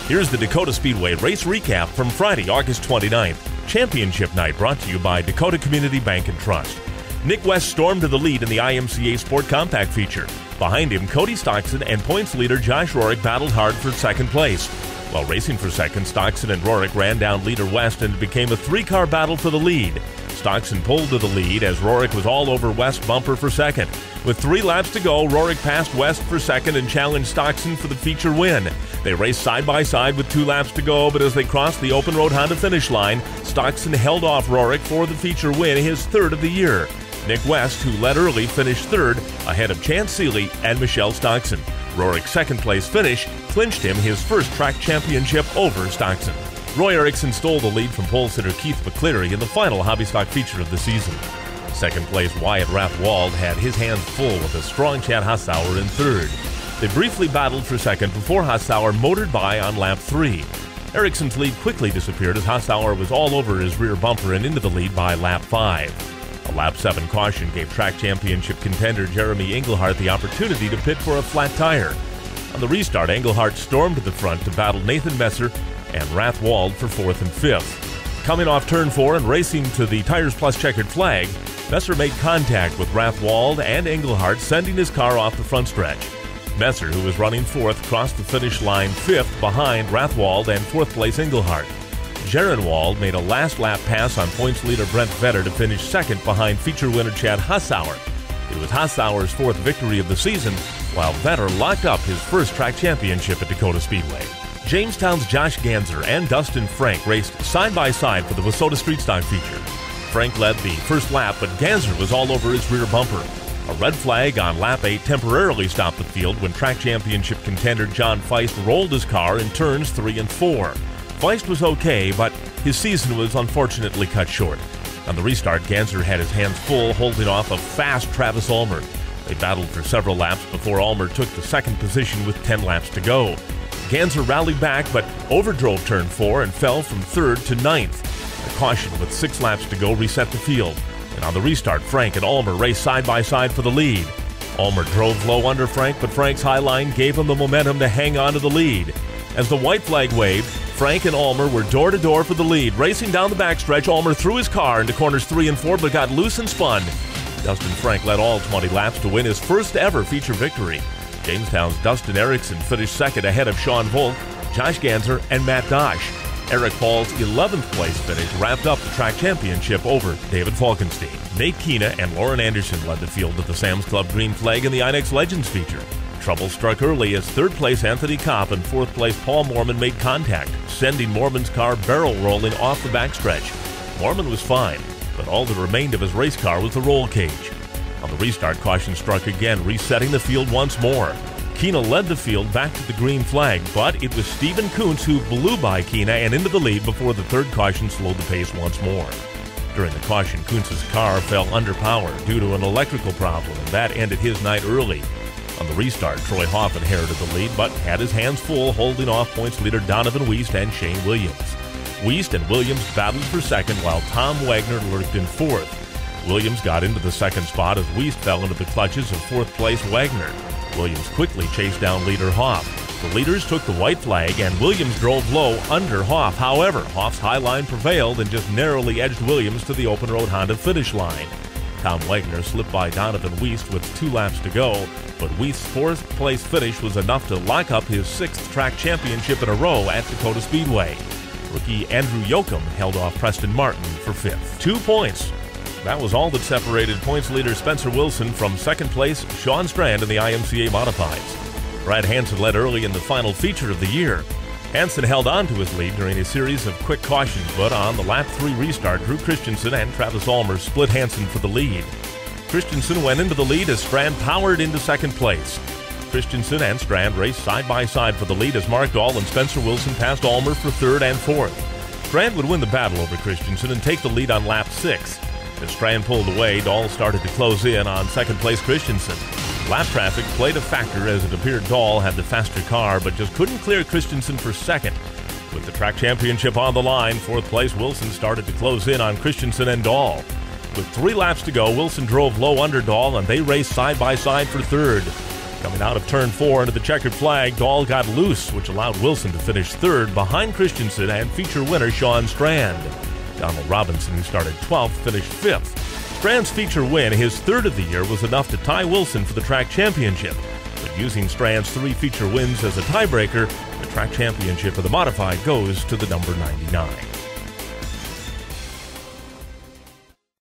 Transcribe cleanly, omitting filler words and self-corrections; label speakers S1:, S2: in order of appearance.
S1: Here's the Dacotah Speedway race recap from Friday, August 29th. Championship night brought to you by Dacotah Community Bank and Trust. Nick West stormed to the lead in the IMCA Sport Compact feature. Behind him, Cody Stockson and points leader Josh Rorick battled hard for second place. While racing for second, Stockson and Rorick ran down leader West and it became a three-car battle for the lead. Stockson pulled to the lead as Rorick was all over West bumper for second. With 3 laps to go, Rorick passed West for second and challenged Stockson for the feature win. They raced side by side with 2 laps to go, but as they crossed the open road Honda finish line, Stockson held off Rorick for the feature win, his 3rd of the year. Nick West, who led early, finished 3rd ahead of Chance Seeley and Michelle Stockson. Rorick's second place finish clinched him his first track championship over Stockson. Roy Erickson stole the lead from pole sitter Keith McCleary in the final hobby stock feature of the season. Second place Wyatt Rathwald had his hands full with a strong Chad Hassauer in 3rd. They briefly battled for second before Hassauer motored by on lap 3. Erickson's lead quickly disappeared as Hassauer was all over his rear bumper and into the lead by lap 5. A lap 7 caution gave track championship contender Jeremy Engelhardt the opportunity to pit for a flat tire. On the restart, Engelhardt stormed to the front to battle Nathan Messer and Rathwald for 4th and 5th. Coming off turn 4 and racing to the Tires Plus checkered flag, Messer made contact with Rathwald and Engelhardt, sending his car off the front stretch. Messer, who was running 4th, crossed the finish line 5th behind Rathwald and 4th place Engelhardt. Jarenwald made a last lap pass on points leader Brent Vetter to finish 2nd behind feature winner Chad Hassauer. It was Hassauer's 4th victory of the season, while Vetter locked up his first track championship at Dacotah Speedway. Jamestown's Josh Ganser and Dustin Frank raced side by side for the Wissota Street Stock feature. Frank led the first lap, but Ganser was all over his rear bumper. A red flag on lap 8 temporarily stopped the field when track championship contender John Feist rolled his car in turns 3 and 4. Feist was okay, but his season was unfortunately cut short. On the restart, Ganser had his hands full holding off a fast Travis Ulmer. They battled for several laps before Ulmer took the 2nd position with 10 laps to go. Ganser rallied back but overdrove turn 4 and fell from 3rd to 9th. A caution with 6 laps to go reset the field. And on the restart, Frank and Ulmer raced side by side for the lead. Ulmer drove low under Frank, but Frank's high line gave him the momentum to hang on to the lead. As the white flag waved, Frank and Ulmer were door-to-door for the lead. Racing down the backstretch, Ulmer threw his car into corners 3 and 4 but got loose and spun. Dustin Frank led all 20 laps to win his first ever feature victory. Jamestown's Dustin Erickson finished 2nd ahead of Sean Volk, Josh Ganser, and Matt Dosh. Eric Paul's 11th place finish wrapped up the track championship over David Falkenstein. Nate Keena and Lauren Anderson led the field at the Sam's Club Green Flag in the INEX Legends feature. Trouble struck early as 3rd place Anthony Kopp and 4th place Paul Mormon made contact, sending Mormon's car barrel rolling off the backstretch. Mormon was fine, but all that remained of his race car was the roll cage. On the restart, caution struck again, resetting the field once more. Keena led the field back to the green flag, but it was Steven Kuntz who blew by Keena and into the lead before the 3rd caution slowed the pace once more. During the caution, Kuntz's car fell under power due to an electrical problem, and that ended his night early. On the restart, Troy Hoff inherited the lead, but had his hands full holding off points leader Donovan Wiest and Shane Williams. Wiest and Williams battled for 2nd, while Tom Wagner lurked in 4th. Williams got into the 2nd spot as Wiest fell into the clutches of 4th place Wagner. Williams quickly chased down leader Hoff. The leaders took the white flag and Williams drove low under Hoff. However, Hoff's high line prevailed and just narrowly edged Williams to the open road Honda finish line. Tom Wagner slipped by Donovan Wiest with 2 laps to go, but Wiest's 4th place finish was enough to lock up his 6th track championship in a row at Dacotah Speedway. Rookie Andrew Yoakum held off Preston Martin for 5th. 2 points. That was all that separated points leader Spencer Wilson from 2nd place Sean Strand in the IMCA Modifieds. Brad Hansen led early in the final feature of the year. Hansen held on to his lead during a series of quick cautions, but on the lap 3 restart, Drew Christensen and Travis Ulmer split Hansen for the lead. Christensen went into the lead as Strand powered into 2nd place. Christensen and Strand raced side by side for the lead as Mark Dahl and Spencer Wilson passed Ulmer for 3rd and 4th. Strand would win the battle over Christensen and take the lead on lap 6. As Strand pulled away, Dahl started to close in on 2nd place Christensen. Lap traffic played a factor as it appeared Dahl had the faster car, but just couldn't clear Christensen for 2nd. With the track championship on the line, 4th place Wilson started to close in on Christensen and Dahl. With 3 laps to go, Wilson drove low under Dahl and they raced side by side for 3rd. Coming out of turn 4 into the checkered flag, Dahl got loose, which allowed Wilson to finish third behind Christensen and feature winner Sean Strand. Donald Robinson, who started 12th, finished 5th. Strand's feature win, his third of the year, was enough to tie Wilson for the track championship. But using Strand's 3 feature wins as a tiebreaker, the track championship of the modified goes to the number 99.